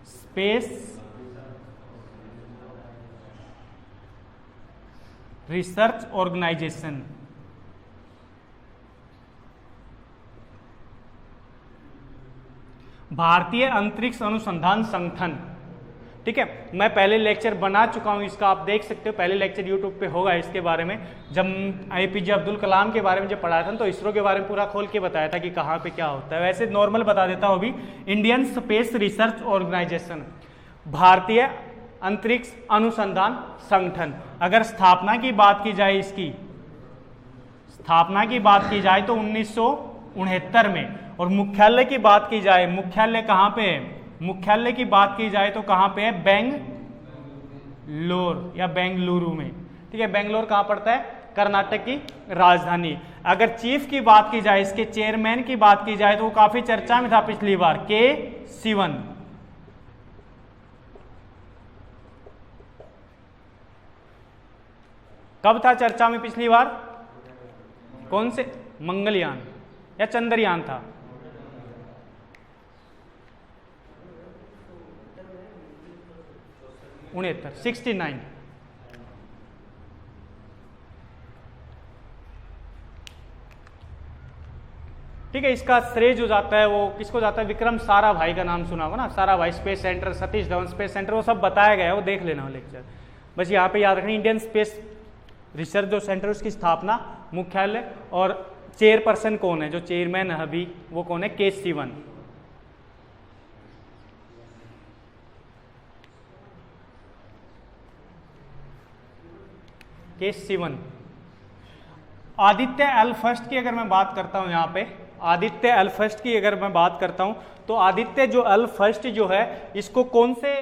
space research organisation. भारतीय अंतरिक्ष अनुसंधान संगठन, ठीक है। मैं पहले लेक्चर बना चुका हूं इसका, आप देख सकते हो, पहले लेक्चर यूट्यूब पे होगा इसके बारे में। जब APJ अब्दुल कलाम के बारे में जब पढ़ाया था तो इसरो के बारे में पूरा खोल के बताया था कि कहाँ पे क्या होता है। वैसे नॉर्मल बता देता हूं अभी। इंडियन स्पेस रिसर्च ऑर्गेनाइजेशन, भारतीय अंतरिक्ष अनुसंधान संगठन। अगर स्थापना की बात की जाए, इसकी स्थापना की बात की जाए तो 1969 में, और मुख्यालय की बात की जाए, मुख्यालय कहाँ पे है? मुख्यालय की बात की जाए तो कहां पे है? बेंगलोर या बेंगलुरु में, ठीक है। बेंगलोर कहां पड़ता है? कर्नाटक की राजधानी। अगर चीफ की बात की जाए, इसके चेयरमैन की बात की जाए, तो वो काफी चर्चा में था पिछली बार, के सिवन। कब था चर्चा में पिछली बार? कौन से? मंगलयान या चंद्रयान था? उनहत्तर, 69। ठीक है, इसका श्रेय जो जाता है वो किसको जाता है? विक्रम साराभाई का नाम सुना होगा ना, Sarabhai space centre, Satish Dhawan space centre, वो सब बताया गया है, वो देख लेना लेक्चर। बस यहाँ पे याद रखना, इंडियन स्पेस रिसर्च जो सेंटर उसकी स्थापना, मुख्यालय और चेयरपर्सन कौन है, जो चेयरमैन है अभी वो कौन है? के सिवन। के सिवन। आदित्य एल फर्स्ट की अगर मैं बात करता हूं, यहाँ पे आदित्य एल फर्स्ट की अगर मैं बात करता हूं, तो आदित्य जो एल फर्स्ट जो है, इसको कौन से,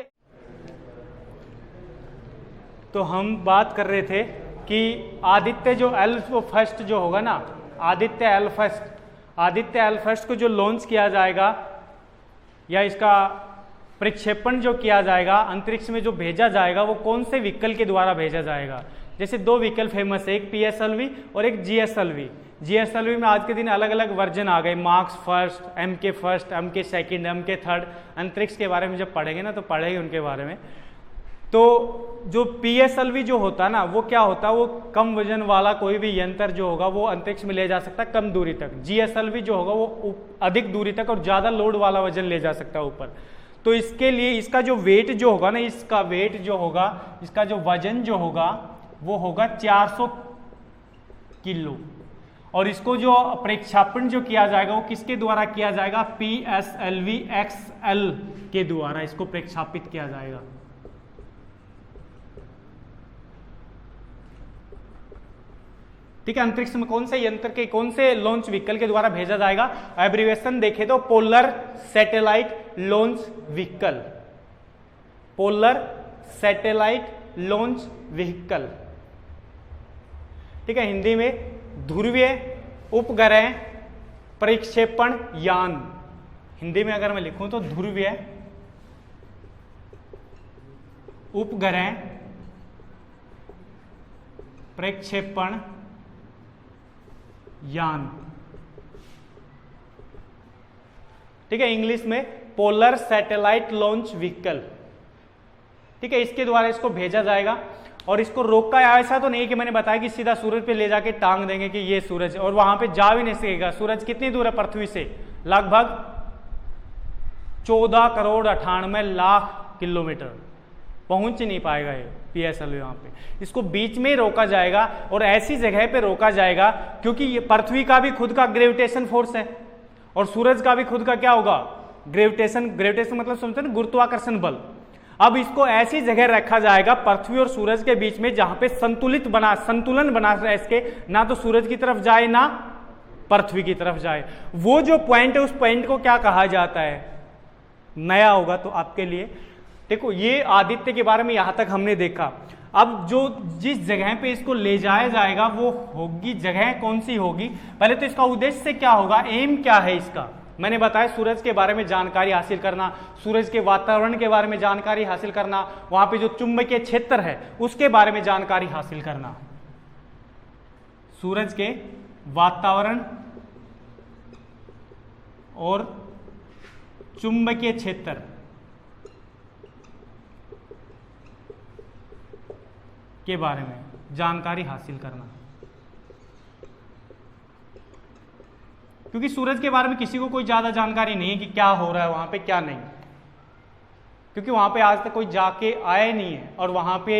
तो हम बात कर रहे थे कि आदित्य जो एल फर्स्ट जो होगा ना, आदित्य एल फर्स्ट को जो लॉन्च किया जाएगा या इसका प्रक्षेपण जो किया जाएगा, अंतरिक्ष में जो भेजा जाएगा, वो कौन से व्हीकल के द्वारा भेजा जाएगा? जैसे दो व्हीकल फेमस है, एक PSLV और एक GSLV। GSLV में आज के दिन अलग अलग वर्जन आ गए, marks first, MK second, MK third. अंतरिक्ष के बारे में जब पढ़ेंगे ना तो पढ़ेंगे उनके बारे में। तो जो PSLV जो होता है ना, वो क्या होता है? वो कम वजन वाला कोई भी यंत्र जो होगा वो अंतरिक्ष में ले जा सकता है कम दूरी तक। GSLV जो होगा वो अधिक दूरी तक और ज्यादा लोड वाला वजन ले जा सकता है ऊपर। तो इसके लिए इसका जो वेट जो होगा ना, इसका वेट जो होगा, इसका जो वजन जो होगा वो होगा 400 किलो। और इसको जो प्रक्षेपण जो किया जाएगा वो किसके द्वारा किया जाएगा? PSLV XL के द्वारा इसको प्रक्षेपित किया जाएगा। ठीक है, अंतरिक्ष में कौन से यंत्र के, कौन से लॉन्च व्हीकल के द्वारा भेजा जाएगा? एब्रीवेशन देखे तो polar satellite launch vehicle, polar satellite launch vehicle. ठीक है, हिंदी में ध्रुवीय उपग्रह प्रक्षेपण यान। हिंदी में अगर मैं लिखूं तो ध्रुवीय उपग्रह प्रक्षेपण यान। ठीक है, इंग्लिश में पोलर सैटेलाइट लॉन्च व्हीकल। ठीक है, इसके द्वारा इसको भेजा जाएगा और इसको रोका, ऐसा तो नहीं कि मैंने बताया कि सीधा सूरज पे ले जाके टांग देंगे कि ये सूरज है, और वहां पे जा भी नहीं सकेगा। सूरज कितनी दूर है पृथ्वी से? लगभग 14 करोड़ 98 लाख किलोमीटर, पहुंच नहीं पाएगा ये PSLV वहां पे। इसको बीच में ही रोका जाएगा और ऐसी जगह पे रोका जाएगा क्योंकि ये पृथ्वी का भी खुद का ग्रेविटेशन फोर्स है और सूरज का भी खुद का क्या होगा? ग्रेविटेशन। ग्रेविटेशन मतलब समझते हैं ना, गुरुत्वाकर्षण बल। अब इसको ऐसी जगह रखा जाएगा पृथ्वी और सूरज के बीच में जहां पे संतुलन बना रहे, इसके ना तो सूरज की तरफ जाए ना पृथ्वी की तरफ जाए। वो जो पॉइंट है उस पॉइंट को क्या कहा जाता है? नया होगा तो आपके लिए। देखो, ये आदित्य के बारे में यहां तक हमने देखा। अब जो जिस जगह पे इसको ले जाया जाएगा वो होगी, जगह कौन सी होगी? पहले तो इसका उद्देश्य क्या होगा, एम क्या है इसका? मैंने बताया सूरज के बारे में जानकारी हासिल करना, सूरज के वातावरण के बारे में जानकारी हासिल करना, वहां पे जो चुंबकीय क्षेत्र है उसके बारे में जानकारी हासिल करना, सूरज के वातावरण और चुंबकीय क्षेत्र के बारे में जानकारी हासिल करना। क्योंकि सूरज के बारे में किसी को कोई ज्यादा जानकारी नहीं है कि क्या हो रहा है वहां पे, क्या नहीं, क्योंकि वहां पे आज तक कोई जाके आया नहीं है और वहां पे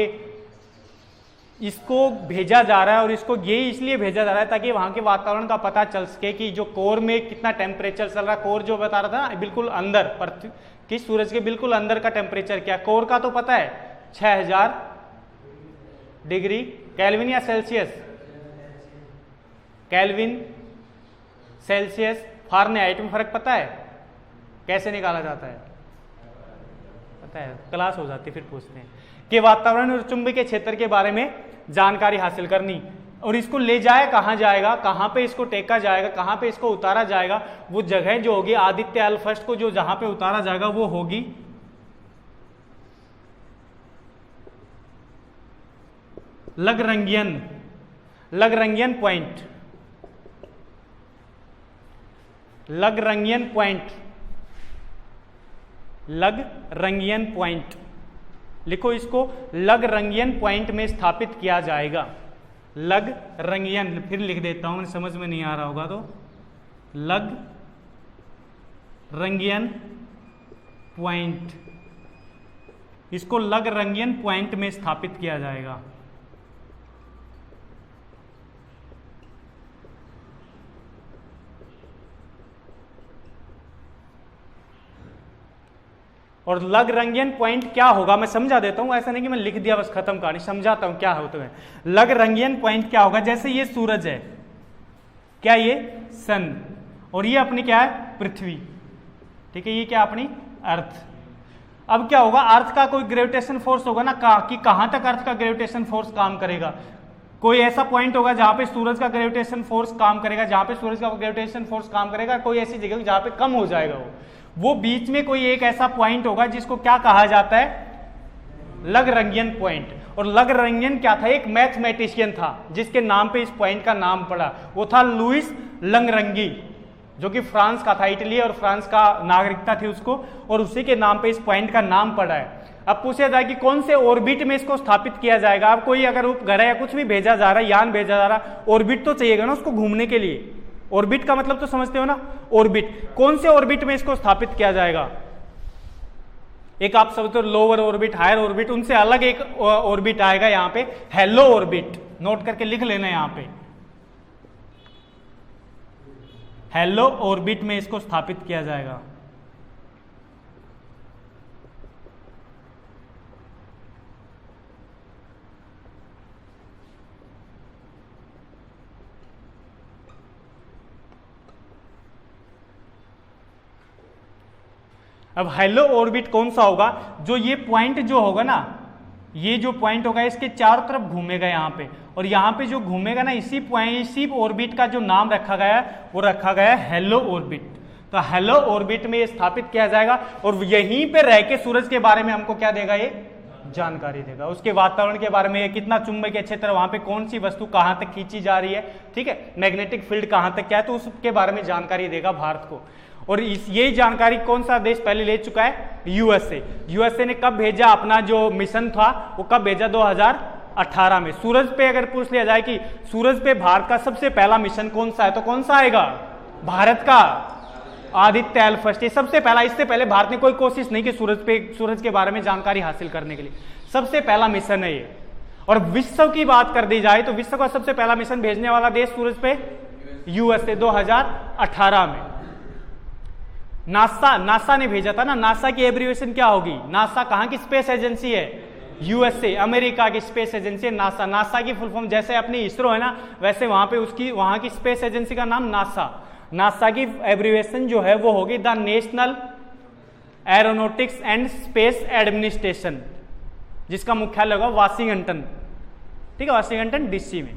इसको भेजा जा रहा है। और इसको ये इसलिए भेजा जा रहा है ताकि वहां के वातावरण का पता चल सके कि जो कोर में कितना टेम्परेचर चल रहा है। कोर जो बता रहा था ना, बिल्कुल अंदर पृथ्वी कि सूरज के बिल्कुल अंदर का टेम्परेचर क्या, कोर का तो पता है 6000 डिग्री केल्विन या सेल्सियस, केल्विन सेल्सियस फारेनहाइट में फर्क पता है? कैसे निकाला जाता है पता है? क्लास हो जाती फिर पूछते हैं। कि वातावरण और चुंबकीय क्षेत्र के बारे में जानकारी हासिल करनी, और इसको ले जाया कहाँ जाएगा, कहाँ पे इसको टेका जाएगा, कहाँ पे इसको उतारा जाएगा, वो जगह जो होगी आदित्य एल फर्स्ट को जो जहां पे उतारा जाएगा वो होगी लग्रंगियन पॉइंट, लग्रंगियन पॉइंट लिखो इसको, लग्रंगियन पॉइंट में स्थापित किया जाएगा। लग्रंगियन, फिर लिख देता हूं, समझ में नहीं आ रहा होगा तो, लग्रंगियन पॉइंट, इसको लग्रंगियन पॉइंट में स्थापित किया जाएगा। और लग्रंगियन पॉइंट क्या होगा मैं समझा देता हूं, ऐसा नहीं कि मैं लिख दिया बस खत्म कहानी, समझाता हूं क्या होता है। लग्रंगियन पॉइंट क्या होगा, जैसे ये सूरज है, क्या ये सन, और ये अपनी क्या है पृथ्वी, ठीक है, ये क्या अपनी अर्थ। अब क्या होगा, अर्थ का कोई ग्रेविटेशन फोर्स होगा ना, कि कहां तक अर्थ का ग्रेविटेशन फोर्स काम करेगा। कोई ऐसा पॉइंट होगा जहां पे सूरज का ग्रेविटेशन फोर्स काम करेगा, जहां पे सूरज का ग्रेविटेशन फोर्स काम करेगा, कोई ऐसी जगह जहां पे कम हो जाएगा वो बीच में कोई एक ऐसा पॉइंट होगा जिसको क्या कहा जाता है, लग्रंगियन पॉइंट। और लग्रंगियन क्या था, एक मैथमेटिशियन था जिसके नाम पे इस पॉइंट का नाम पड़ा, वो था लुइस लग्रंगी, जो कि फ्रांस का था, इटली और फ्रांस का नागरिकता थी उसको, और उसी के नाम पे इस पॉइंट का नाम पड़ा है। अब पूछा जाए कि कौन से ऑर्बिट में इसको स्थापित किया जाएगा। अब कोई अगर उपग्रह या कुछ भी भेजा जा रहा है, यान भेजा जा रहा है, ऑर्बिट तो चाहिएगा ना उसको घूमने के लिए। ऑर्बिट का मतलब तो समझते हो ना, ऑर्बिट, कौन से ऑर्बिट में इसको स्थापित किया जाएगा। एक आप समझते हो लोअर ऑर्बिट, हायर ऑर्बिट, उनसे अलग एक ऑर्बिट आएगा यहाँ पे, हेलो ऑर्बिट, नोट करके लिख लेना यहाँ पे, हेलो ऑर्बिट में इसको स्थापित किया जाएगा। अब हेलो ऑर्बिट कौन सा होगा, जो ये पॉइंट जो होगा ना, ये जो पॉइंट होगा इसके चारों तरफ घूमेगा यहाँ पे, और यहाँ पे जो घूमेगा ना, इसी पॉइंट, इसी ऑर्बिट का जो नाम रखा गया है वो रखा गया है हेलो ऑर्बिट। तो हेलो ऑर्बिट में ये स्थापित किया जाएगा, और यहीं पे रह के सूरज के बारे में हमको क्या देगा, ये जानकारी देगा, उसके वातावरण के बारे में, कितना चुंबकीय क्षेत्र, वहां पे कौन सी वस्तु कहां तक खींची जा रही है, ठीक है, मैग्नेटिक फील्ड कहां तक क्या है, तो उसके बारे में जानकारी देगा भारत को। और ये जानकारी कौन सा देश पहले ले चुका है, यूएसए। यूएसए ने कब भेजा अपना जो मिशन था, वो कब भेजा, 2018 में। सूरज पे अगर पूछ लिया जाए कि सूरज पे भारत का सबसे पहला मिशन कौन सा है, तो कौन सा आएगा, भारत का आदित्य एल फर्स्ट, ये सबसे पहला। इससे पहले भारत ने कोई कोशिश नहीं की सूरज के बारे में जानकारी हासिल करने के लिए, सबसे पहला मिशन है ये। और विश्व की बात कर दी जाए तो विश्व का सबसे पहला मिशन भेजने वाला देश सूरज पे यूएसए, 2018 में। नासा ने भेजा था ना, नासा की एब्रिविएशन क्या होगी, नासा कहां की स्पेस एजेंसी है, यूएसए, अमेरिका की स्पेस एजेंसी है नासा। नासा की फुल फॉर्म जैसे अपनी इसरो है ना, वैसे वहां की स्पेस एजेंसी का नाम नासा। नासा की एब्रिविएशन जो है वो होगी the national aeronautics and space administration, जिसका मुख्यालय होगा वाशिंगटन, ठीक है, वाशिंगटन डीसी में।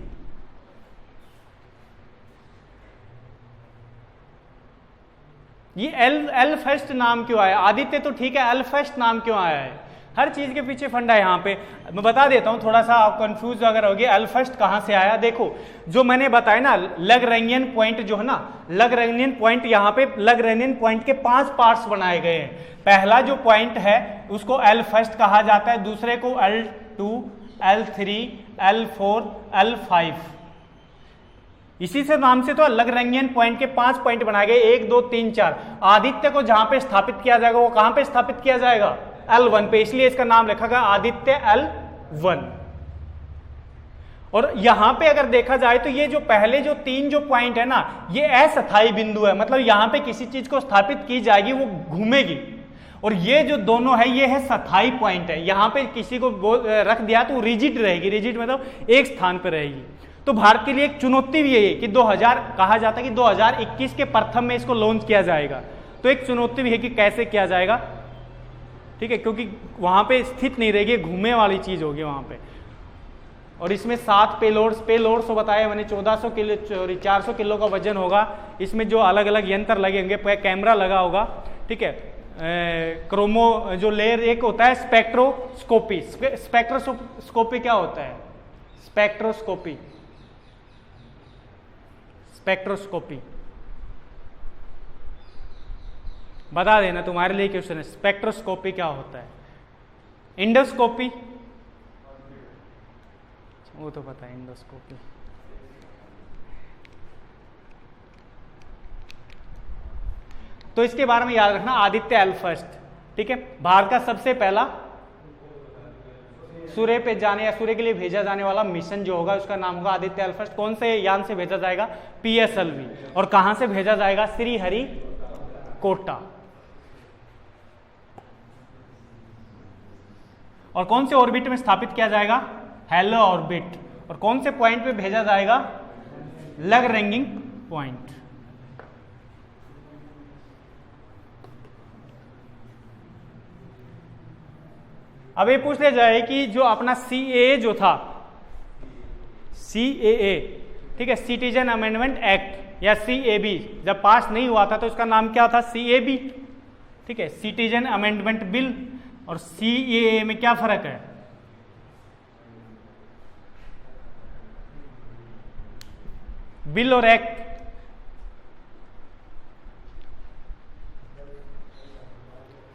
ये एल फर्स्ट नाम क्यों आया, आदित्य तो ठीक है, एल फर्स्ट नाम क्यों आया है, हर चीज के पीछे फंडा है। यहाँ पे मैं बता देता हूँ, थोड़ा सा आप कंफ्यूज अगर होगे, एल फर्स्ट कहाँ से आया। देखो जो मैंने बताया ना, लग्रैंगियन पॉइंट जो है ना, लग्रैंगियन पॉइंट, यहाँ पे लग्रैंगियन पॉइंट के 5 पार्ट्स बनाए गए हैं। पहला जो पॉइंट है उसको एल फर्स्ट कहा जाता है, दूसरे को L2, L3, L4, L5, इसी से नाम से तो लग्रैंगियन पॉइंट के 5 पॉइंट बनाए गए, 1, 2, 3, 4। आदित्य को जहां पे स्थापित किया जाएगा वो कहां पे स्थापित किया जाएगा, L1 पे, इसलिए इसका नाम लिखा गया आदित्य L1। और यहां पे अगर देखा जाए तो ये जो पहले जो 3 जो पॉइंट है ना, ये अस्थायी बिंदु है, मतलब यहां पे किसी चीज को स्थापित की जाएगी वो घूमेगी। और ये जो दोनों है ये है स्थायी पॉइंट है, यहां पे किसी को रख दिया तो रिजिड रहेगी, रिजिड मतलब एक स्थान पर रहेगी। तो भारत के लिए एक चुनौती भी है कि 2000 कहा जाता है कि 2021 के प्रथम में इसको लॉन्च किया जाएगा, तो एक चुनौती भी है कि कैसे किया जाएगा, ठीक है, क्योंकि वहां पे स्थित नहीं रहेगी, घूमने वाली चीज होगी वहां पे। और इसमें 7 पेलोड्स तो बताया मैंने 1400 किलो 400 किलो का वजन होगा। इसमें जो अलग अलग यंत्र लगे होंगे, कैमरा लगा होगा, ठीक है, क्रोमो जो लेयर एक होता है स्पेक्ट्रोस्कोपी। स्पेक्ट्रोस्कोपी क्या होता है? स्पेक्ट्रोस्कोपी बता देना, तुम्हारे लिए क्वेश्चन है। स्पेक्ट्रोस्कोपी क्या होता है? इंडोस्कोपी वो तो पता है, इंडोस्कोपी। तो इसके बारे में याद रखना, आदित्य एल फर्स्ट, ठीक है, भारत का सबसे पहला सूर्य पे जाने या सूर्य के लिए भेजा जाने वाला मिशन जो होगा उसका नाम होगा आदित्य एल फर्स्ट। कौन से यान से भेजा जाएगा? PSLV। और कहां से भेजा जाएगा? श्रीहरिकोटा। और कौन से ऑर्बिट में स्थापित किया जाएगा? Hello orbit. और कौन से पॉइंट पे भेजा जाएगा? लैग्रैंजिंग पॉइंट। अब ये पूछ लिया जाए कि जो अपना CAA जो था, CAA, ठीक है, सिटीजन अमेंडमेंट एक्ट या CAB, जब पास नहीं हुआ था तो उसका नाम क्या था? CAB, ठीक है, सिटीजन अमेंडमेंट बिल। और CAA में क्या फर्क है? बिल और एक्ट।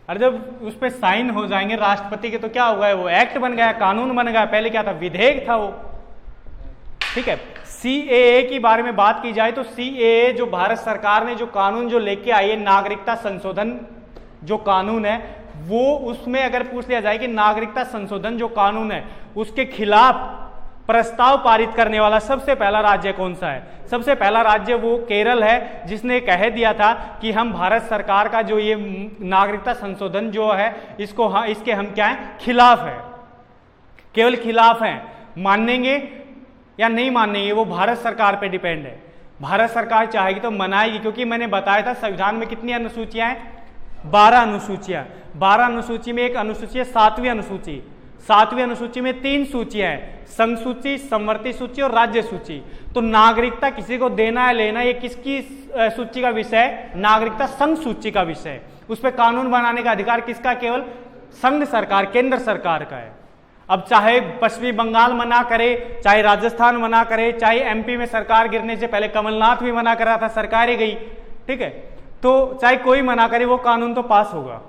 और जब उस पर साइन हो जाएंगे राष्ट्रपति के तो क्या होगा? वो एक्ट बन गया, कानून बन गया। पहले क्या था? विधेयक था वो, ठीक है। CAA की बारे में बात की जाए तो CAA जो भारत सरकार ने जो कानून जो लेके आई है, नागरिकता संशोधन जो कानून है, वो उसमें अगर पूछ लिया जाए कि नागरिकता संशोधन जो कानून है उसके खिलाफ प्रस्ताव पारित करने वाला सबसे पहला राज्य कौन सा है? सबसे पहला राज्य वो केरल है, जिसने कह दिया था कि हम भारत सरकार का जो ये नागरिकता संशोधन जो है इसको इसके हम क्या है? खिलाफ है, केवल खिलाफ हैं। मानेंगे या नहीं मानेंगे वो भारत सरकार पे डिपेंड है। भारत सरकार चाहेगी तो मनाएगी, क्योंकि मैंने बताया था संविधान में कितनी अनुसूचियां हैं? 12 अनुसूचियां। 12 अनुसूची में एक अनुसूची है 7वीं अनुसूची। 7वीं अनुसूची में 3 सूचियां हैं, संघ सूची, समवर्ती सूची और राज्य सूची। तो नागरिकता किसी को देना है लेना, ये किसकी सूची का विषय है? नागरिकता संघ सूची का विषय है। उस पर कानून बनाने का अधिकार किसका? केवल संघ सरकार, केंद्र सरकार का है। अब चाहे पश्चिमी बंगाल मना करे, चाहे राजस्थान मना करे, चाहे MP में सरकार गिरने से पहले कमलनाथ भी मना कर रहा था, सरकार ही गई, ठीक है, तो चाहे कोई मना करे वो कानून तो पास होगा,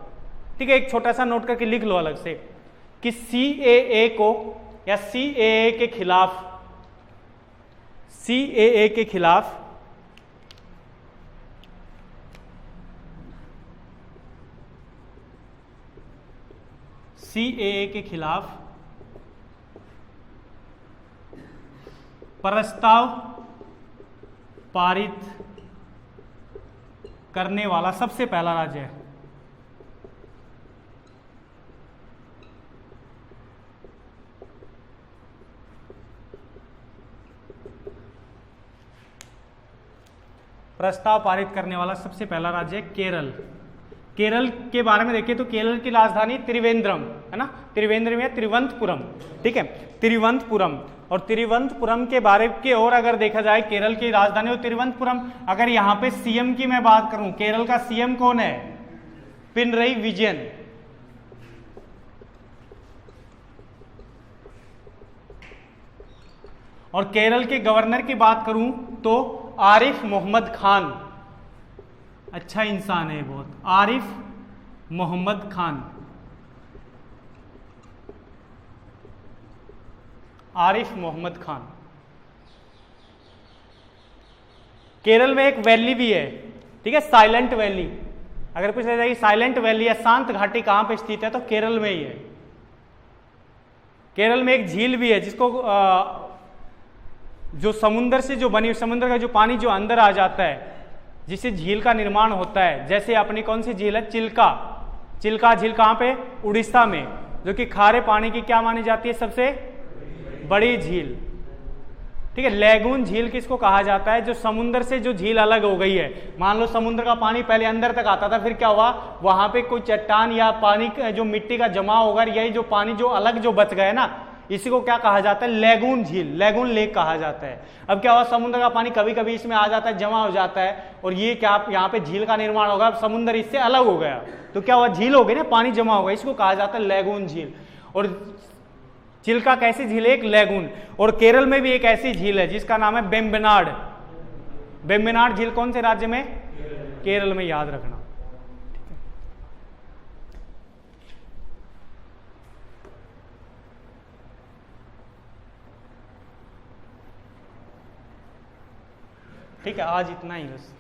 ठीक है। एक छोटा सा नोट करके लिख लो अलग से कि CAA को या CAA के खिलाफ, CAA के खिलाफ CAA के खिलाफ प्रस्ताव पारित करने वाला सबसे पहला राज्य है। प्रस्ताव पारित करने वाला सबसे पहला राज्य है केरल। केरल के बारे में देखिए तो केरल की राजधानी त्रिवेंद्रम है ना, त्रिवेंद्रम या तिरुवनंतपुरम, ठीक है, तिरुवनंतपुरम। और तिरुवनंतपुरम के बारे की और अगर देखा जाए, केरल की राजधानी हो तिरुवनंतपुरम। अगर यहाँ पे CM की मैं बात करूं, केरल का CM कौन है? पिनरई विजयन। और केरल के गवर्नर की बात करूं तो आरिफ मोहम्मद खान, अच्छा इंसान है बहुत, आरिफ मोहम्मद खान। आरिफ मोहम्मद खान। केरल में एक वैली भी है, ठीक है, साइलेंट वैली। अगर पूछा जाए कि साइलेंट वैली या शांत घाटी कहां पे स्थित है तो केरल में ही है। केरल में एक झील भी है जिसको जो समुद्र से जो बनी, समुद्र का जो पानी जो अंदर आ जाता है जिससे झील का निर्माण होता है। जैसे अपनी कौन सी झील है? चिल्का। चिल्का झील कहां पे? उड़ीसा में, जो कि खारे पानी की क्या मानी जाती है? सबसे बड़ी झील, ठीक है। लैगून झील किसको कहा जाता है? जो समुद्र से जो झील अलग हो गई है। मान लो समुद्र का पानी पहले अंदर तक आता था, फिर क्या हुआ, वहां पे कोई चट्टान या पानी जो मिट्टी का जमा होगा, यही जो पानी जो अलग जो बच गया ना, इसी को क्या कहा जाता है, लैगून झील, लैगून लेक कहा जाता है। अब क्या हुआ, समुद्र का पानी कभी कभी इसमें आ जाता है, जमा हो जाता है, और ये क्या यहाँ पे झील का निर्माण होगा, समुद्र इससे अलग हो गया, तो क्या हुआ, झील हो गई ना, पानी जमा हो गया, इसको कहा जाता है लैगून झील। और चिल्का कैसी झील है, एक लैगून। और केरल में भी एक ऐसी झील है जिसका नाम है वेम्बनाड। वेम्बनाड झील कौन से राज्य में, केरल में, याद रखना। ठीक है, आज इतना ही बस।